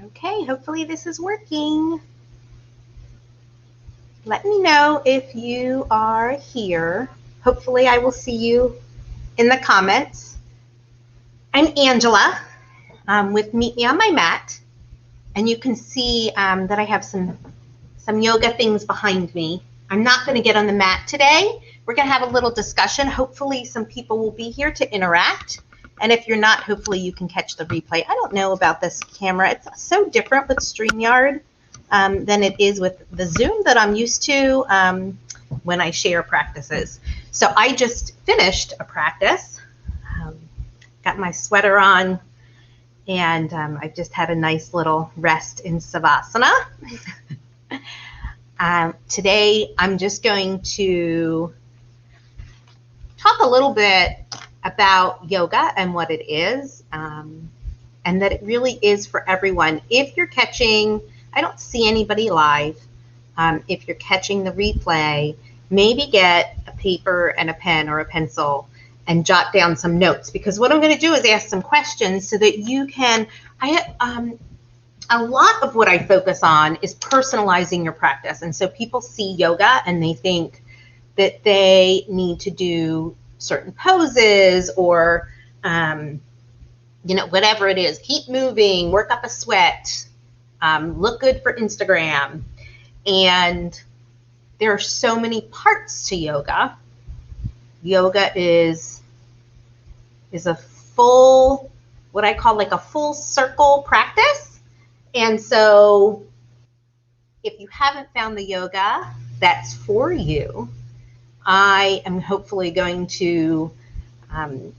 Okay, hopefully this is working. Let me know if you are here. Hopefully I will see you in the comments. I'm Angela with Meet Me on My Mat, and you can see that I have some yoga things behind me. I'm not going to get on the mat today. We're going to have a little discussion. Hopefully some people will be here to interact. And if you're not, hopefully you can catch the replay. I don't know about this camera. It's so different with StreamYard than it is with the Zoom that I'm used to when I share practices. So I just finished a practice, got my sweater on, and I've just had a nice little rest in Savasana. Today I'm just going to talk a little bit about yoga and what it is, and that it really is for everyone. If you're catching, I don't see anybody live. If you're catching the replay, maybe get a paper and a pen or a pencil and jot down some notes, because what I'm going to do is ask some questions so that you can, a lot of what I focus on is personalizing your practice. And so people see yoga and they think that they need to do certain poses or, whatever it is, keep moving, work up a sweat, look good for Instagram. And there are so many parts to yoga. Yoga is a full, what I call like a full circle practice. And so if you haven't found the yoga that's for you, I am hopefully going to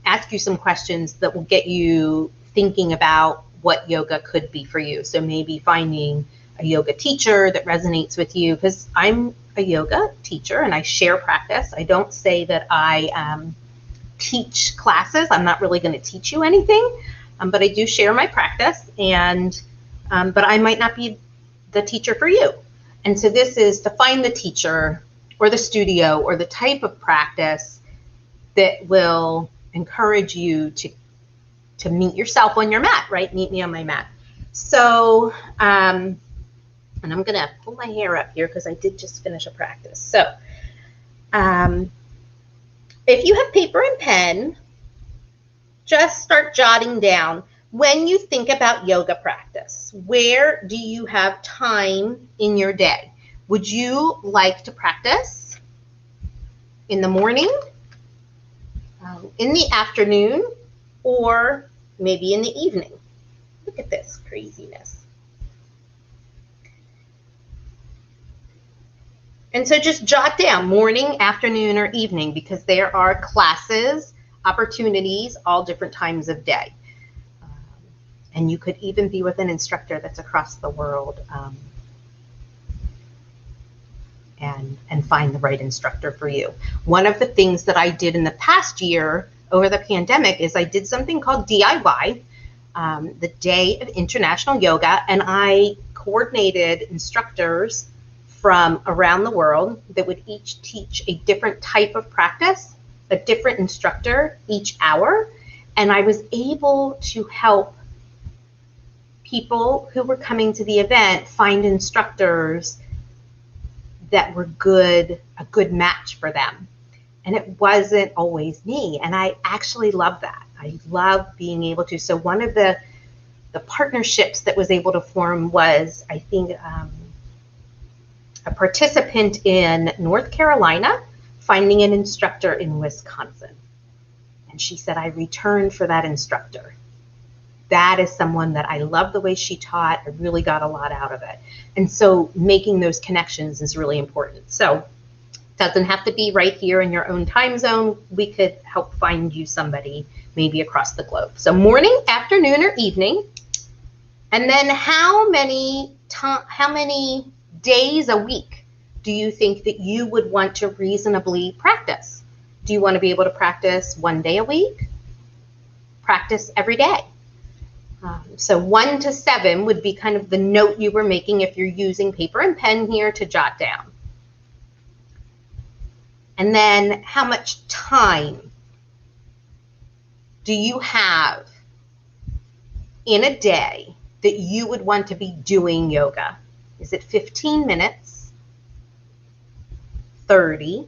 ask you some questions that will get you thinking about what yoga could be for you. So maybe finding a yoga teacher that resonates with you, because I'm a yoga teacher and I share practice. I don't say that I teach classes. I'm not really going to teach you anything, but I do share my practice, and but I might not be the teacher for you. And so this is to find the teacher or the studio or the type of practice that will encourage you to meet yourself on your mat, right? Meet me on my mat. So, and I'm gonna pull my hair up here because I did just finish a practice. So, if you have paper and pen, just start jotting down when you think about yoga practice. Where do you have time in your day? Would you like to practice in the morning, in the afternoon, or maybe in the evening? Look at this craziness. And so just jot down morning, afternoon, or evening, because there are classes, opportunities, all different times of day. And you could even be with an instructor that's across the world, and find the right instructor for you. One of the things that I did in the past year over the pandemic is I did something called DIY, the Day of International Yoga, and I coordinated instructors from around the world that would each teach a different type of practice, a different instructor each hour, and I was able to help people who were coming to the event find instructors that were a good match for them. And it wasn't always me. And I actually love that. I love being able to. So one of the partnerships that was able to form was, I think, a participant in North Carolina finding an instructor in Wisconsin. And she said, I returned for that instructor. That is someone that I love the way she taught. I really got a lot out of it. And so making those connections is really important. So it doesn't have to be right here in your own time zone. We could help find you somebody maybe across the globe. So morning, afternoon, or evening. And then how many days a week do you think that you would want to reasonably practice? Do you want to be able to practice 1 day a week? Practice every day. So 1 to 7 would be kind of the note you were making if you're using paper and pen here to jot down. And then how much time do you have in a day that you would want to be doing yoga? Is it 15 minutes, 30,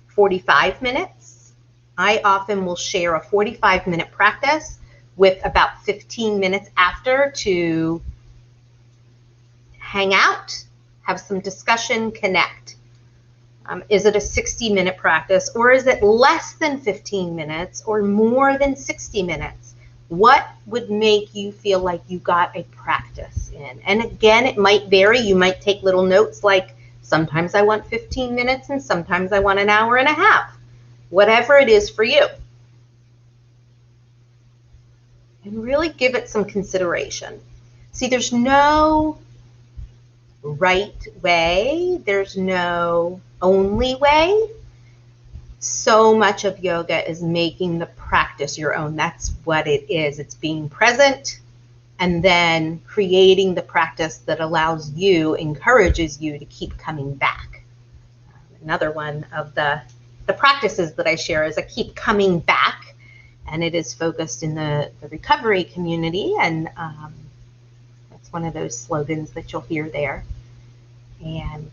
45 minutes? I often will share a 45-minute practice with about 15 minutes after to hang out, have some discussion, connect. Is it a 60-minute practice, or is it less than 15 minutes or more than 60 minutes? What would make you feel like you got a practice in? And again, it might vary. You might take little notes like, sometimes I want 15 minutes and sometimes I want an hour and a half. Whatever it is for you. And really give it some consideration. See, there's no right way. There's no only way. So much of yoga is making the practice your own. That's what it is. It's being present and then creating the practice that allows you, encourages you to keep coming back. Another one of the practices that I share is I keep coming back, and it is focused in the recovery community, and that's one of those slogans that you'll hear there. And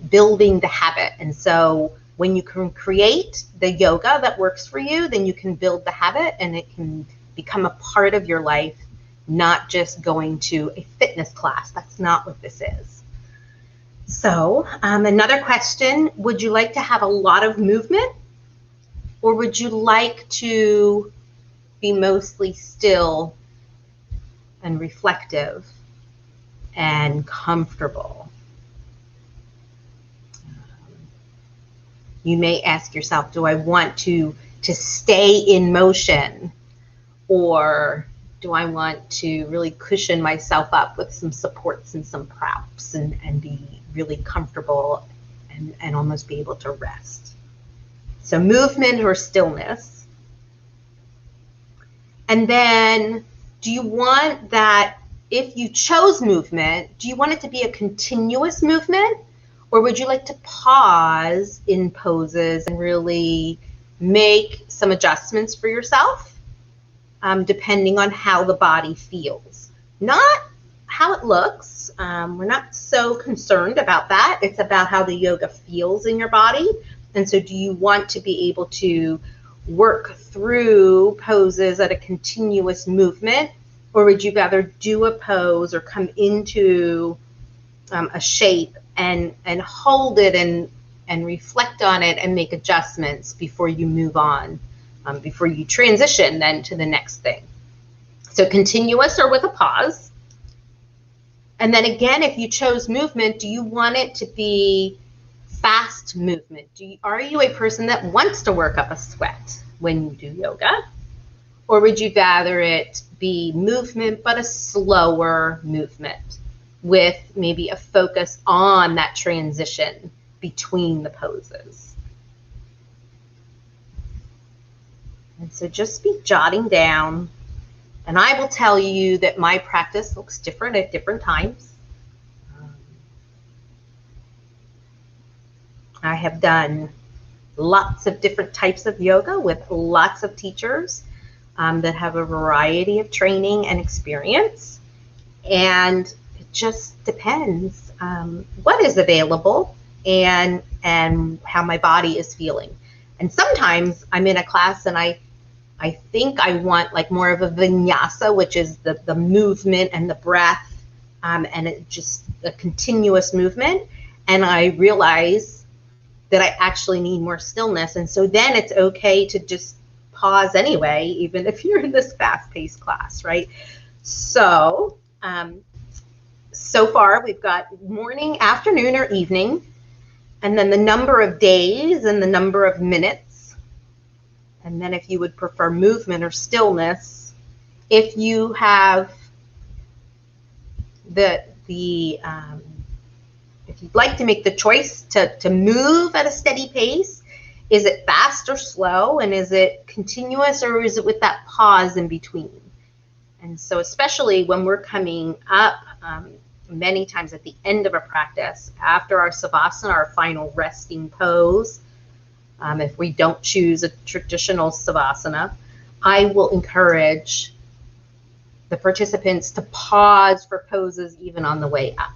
building the habit. And so when you can create the yoga that works for you, then you can build the habit and it can become a part of your life, not just going to a fitness class. That's not what this is. So another question, would you like to have a lot of movement, or would you like to be mostly still and reflective and comfortable? You may ask yourself, do I want to stay in motion, or do I want to really cushion myself up with some supports and some props and be really comfortable and almost be able to rest? So movement or stillness. And then do you want that, if you chose movement, do you want it to be a continuous movement? Or would you like to pause in poses and really make some adjustments for yourself, depending on how the body feels? Not how it looks. We're not so concerned about that. It's about how the yoga feels in your body. And so do you want to be able to work through poses at a continuous movement, or would you rather do a pose or come into a shape and hold it and reflect on it and make adjustments before you move on, before you transition then to the next thing? So continuous or with a pause. And then again, if you chose movement, do you want it to be fast movement? Are you a person that wants to work up a sweat when you do yoga? Or would you rather it be movement, but a slower movement, with maybe a focus on that transition between the poses? And so just be jotting down, and I will tell you that my practice looks different at different times. I have done lots of different types of yoga with lots of teachers that have a variety of training and experience, and it just depends what is available and how my body is feeling. And sometimes I'm in a class and I think I want like more of a vinyasa, which is the movement and the breath, and it just a continuous movement. And I realize that I actually need more stillness. And so then it's okay to just pause anyway, even if you're in this fast-paced class, right? So, so far we've got morning, afternoon, or evening, and then the number of days and the number of minutes. And then if you would prefer movement or stillness, if you have if you'd like to make the choice to move at a steady pace, is it fast or slow? And is it continuous, or is it with that pause in between? And so especially when we're coming up many times at the end of a practice, after our savasana, our final resting pose, if we don't choose a traditional savasana, I will encourage the participants to pause for poses even on the way up.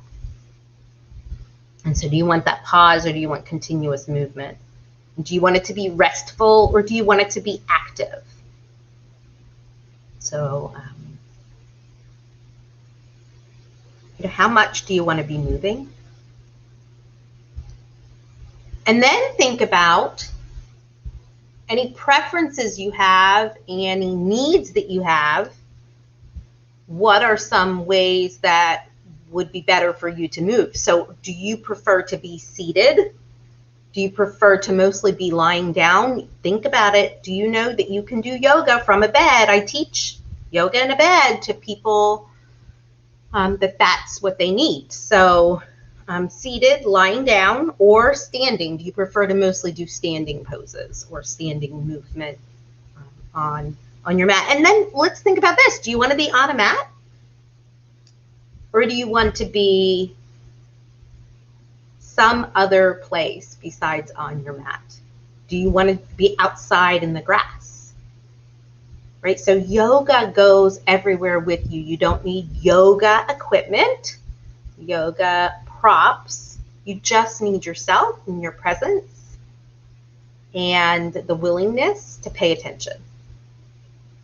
And so do you want that pause, or do you want continuous movement? Do you want it to be restful, or do you want it to be active? So how much do you want to be moving? And then think about any preferences you have, any needs that you have. What are some ways that would be better for you to move? So do you prefer to be seated? Do you prefer to mostly be lying down? Think about it. Do you know that you can do yoga from a bed? I teach yoga in a bed to people that's what they need. So seated, lying down, or standing. Do you prefer to mostly do standing poses or standing movement on your mat? And then let's think about this. Do you want to be on a mat? Or do you want to be some other place besides on your mat? Do you want to be outside in the grass? Right? So yoga goes everywhere with you. You don't need yoga equipment, yoga props. You just need yourself and your presence and the willingness to pay attention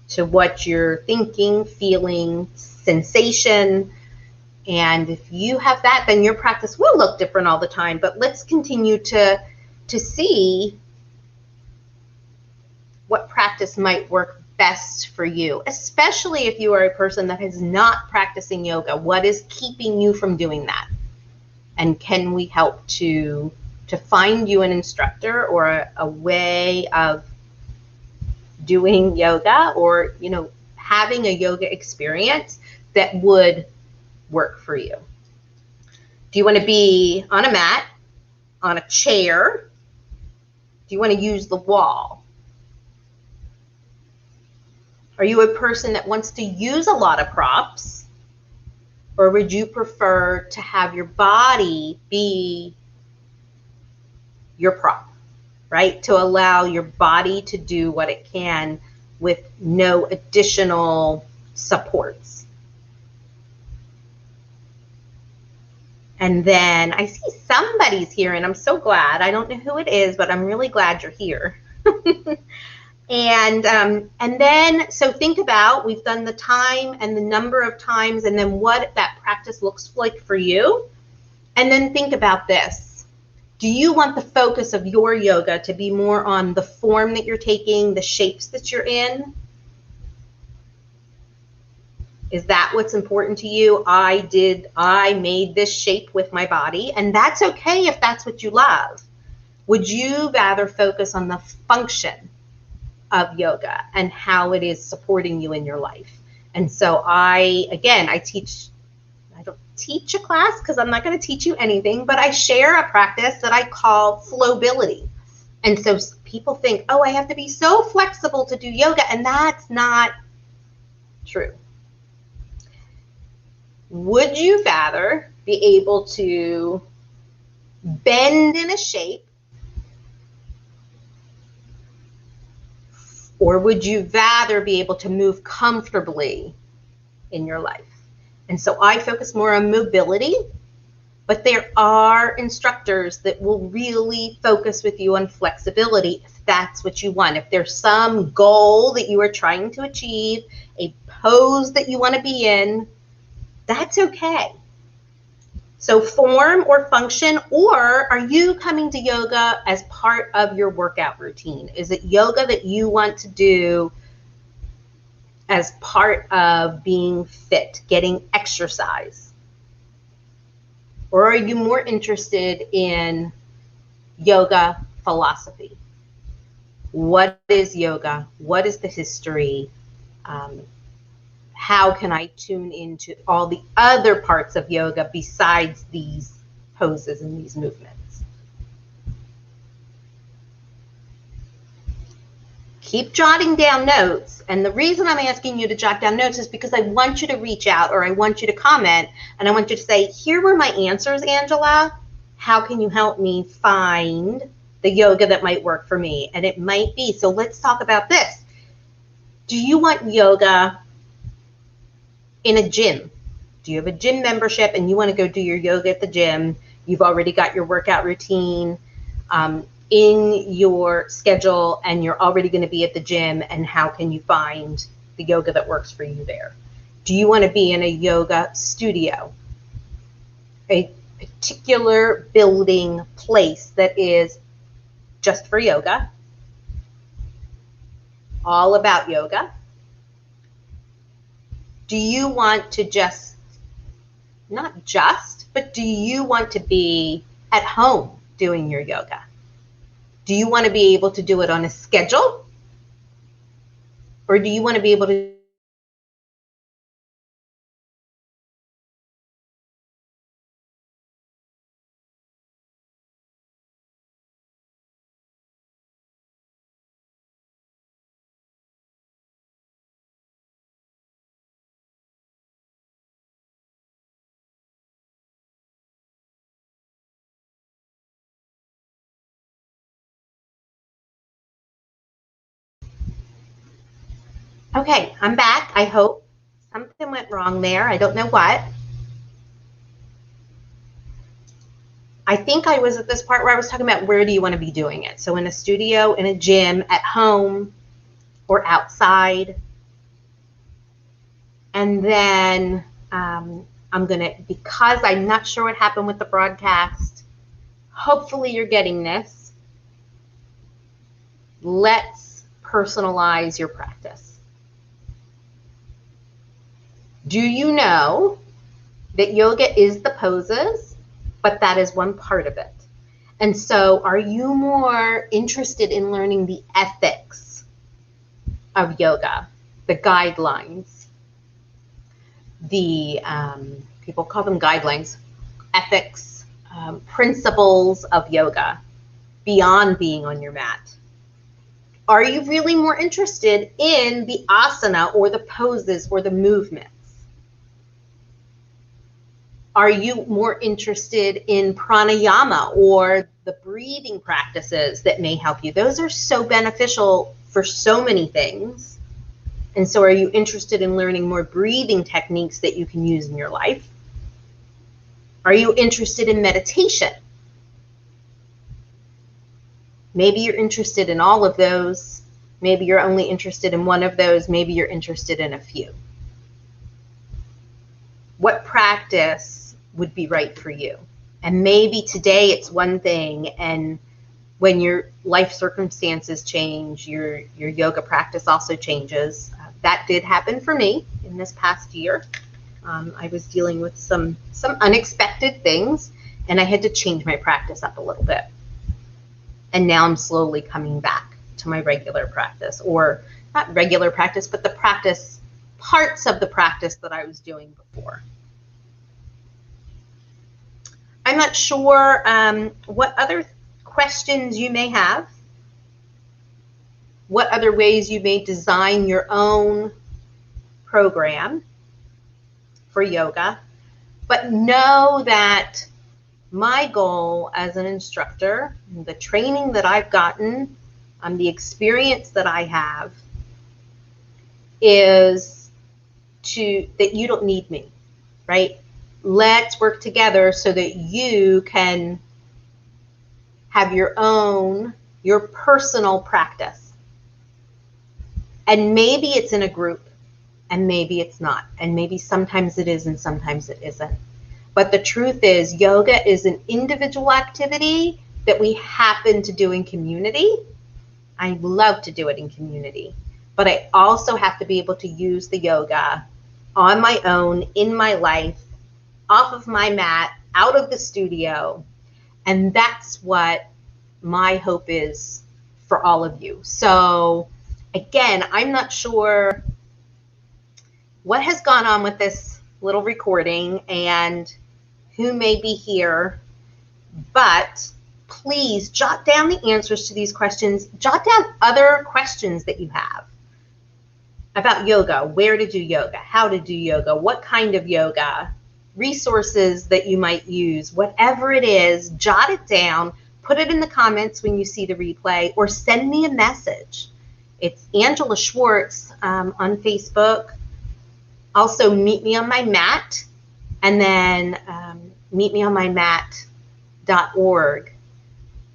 to what you're thinking, feeling, sensation. And if you have that, then your practice will look different all the time. But let's continue to see what practice might work best for you, especially if you are a person that is not practicing yoga. What is keeping you from doing that? And can we help to find you an instructor or a way of doing yoga, or having a yoga experience that would work for you? Do you want to be on a mat, on a chair? Do you want to use the wall? Are you a person that wants to use a lot of props? Or would you prefer to have your body be your prop, right? To allow your body to do what it can with no additional supports. And then I see somebody's here, and I'm so glad. I don't know who it is, but I'm really glad you're here. And then, so think about, we've done the time and the number of times, and then what that practice looks like for you. And then think about this. Do you want the focus of your yoga to be more on the form that you're taking, the shapes that you're in? Is that what's important to you? I made this shape with my body, and that's okay if that's what you love. Would you rather focus on the function of yoga and how it is supporting you in your life? And so I don't teach a class because I'm not going to teach you anything, but I share a practice that I call flowbility. And so people think, oh, I have to be so flexible to do yoga, and that's not true. Would you rather be able to bend in a shape, or would you rather be able to move comfortably in your life? And so I focus more on mobility, but there are instructors that will really focus with you on flexibility if that's what you want. If there's some goal that you are trying to achieve, a pose that you want to be in, that's okay. So form or function, or are you coming to yoga as part of your workout routine? Is it yoga that you want to do as part of being fit, getting exercise? Or are you more interested in yoga philosophy? What is yoga? What is the history? How can I tune into all the other parts of yoga besides these poses and these movements? Keep jotting down notes. And the reason I'm asking you to jot down notes is because I want you to reach out, or I want you to comment, and I want you to say, here were my answers, Angela. How can you help me find the yoga that might work for me? And it might be, so let's talk about this. Do you want yoga in a gym. Do you have a gym membership and you want to go do your yoga at the gym? You've already got your workout routine in your schedule and you're already going to be at the gym, and how can you find the yoga that works for you there? Do you want to be in a yoga studio, a particular building place that is just for yoga, all about yoga? Do you want to just, not just, but do you want to be at home doing your yoga? Do you want to be able to do it on a schedule? Or do you want to be able to Okay, I'm back. I hope something went wrong there. I don't know what. I think I was at this part where I was talking about where do you want to be doing it. So in a studio, in a gym, at home, or outside. And then I'm going to, because I'm not sure what happened with the broadcast, hopefully you're getting this. Let's personalize your practice. Do you know that yoga is the poses, but that is one part of it? And so are you more interested in learning the ethics of yoga, the guidelines, the, people call them guidelines, ethics, principles of yoga beyond being on your mat? Are you really more interested in the asana or the poses or the movements? Are you more interested in pranayama or the breathing practices that may help you? Those are so beneficial for so many things. And so are you interested in learning more breathing techniques that you can use in your life? Are you interested in meditation? Maybe you're interested in all of those. Maybe you're only interested in one of those. Maybe you're interested in a few. What practice would be right for you? And maybe today it's one thing, and when your life circumstances change, your yoga practice also changes. That did happen for me in this past year. I was dealing with some unexpected things, and I had to change my practice up a little bit. And now I'm slowly coming back to my regular practice, or not regular practice, but the practice, parts of the practice that I was doing before. I'm not sure what other questions you may have, what other ways you may design your own program for yoga, but know that my goal as an instructor, the training that I've gotten, the experience that I have, is that you don't need me, right? Let's work together so that you can have your personal practice. And maybe it's in a group, and maybe it's not. And maybe sometimes it is and sometimes it isn't. But the truth is, yoga is an individual activity that we happen to do in community. I love to do it in community. But I also have to be able to use the yoga on my own, in my life, off of my mat, out of the studio. And that's what my hope is for all of you. So again, I'm not sure what has gone on with this little recording and who may be here, but please jot down the answers to these questions. Jot down other questions that you have about yoga, where to do yoga, how to do yoga, what kind of yoga, resources that you might use, whatever it is, jot it down, put it in the comments when you see the replay, or send me a message. It's Angela Schwartz on Facebook. Also, meet me on my mat, and then meetmeonmymat.org.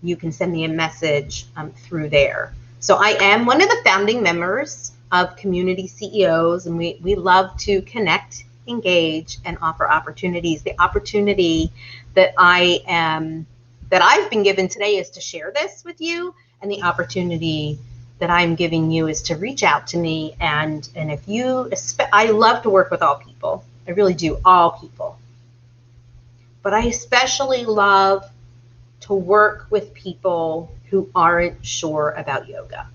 You can send me a message through there. So I am one of the founding members of Community CEOs, and we love to connect, engage, and offer opportunities. The opportunity that I've been given today is to share this with you, and the opportunity that I'm giving you is to reach out to me. And if you, I love to work with all people. I really do, all people. But I especially love to work with people who aren't sure about yoga.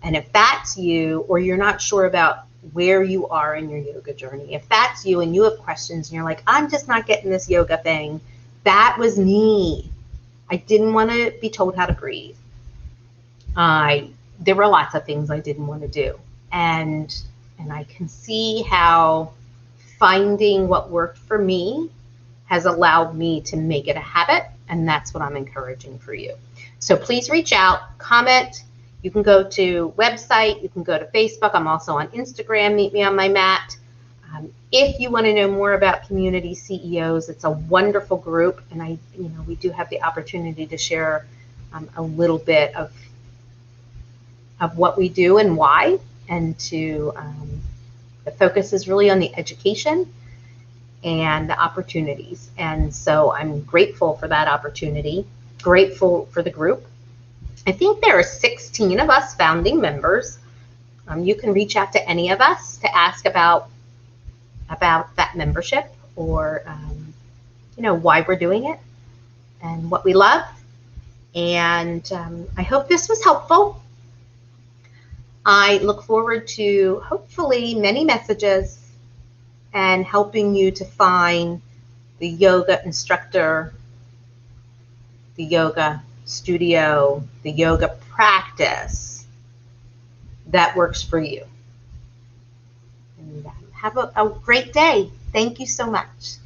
And if that's you, or you're not sure about where you are in your yoga journey, if that's you and you have questions and you're like, I'm just not getting this yoga thing, that was me. I didn't want to be told how to breathe. There were lots of things I didn't want to do. And I can see how finding what worked for me has allowed me to make it a habit, and that's what I'm encouraging for you. So please reach out, comment. You can go to website, you can go to Facebook. I'm also on Instagram, Meet Me on My Mat. If you want to know more about Community CEOs, it's a wonderful group, and we do have the opportunity to share a little bit of what we do and why, and the focus is really on the education and the opportunities. And so I'm grateful for that opportunity, grateful for the group. I think there are 16 of us founding members. You can reach out to any of us to ask about that membership, or why we're doing it and what we love. And I hope this was helpful. I look forward to hopefully many messages and helping you to find the yoga instructor, the yoga studio, the yoga practice that works for you. And have a great day. Thank you so much.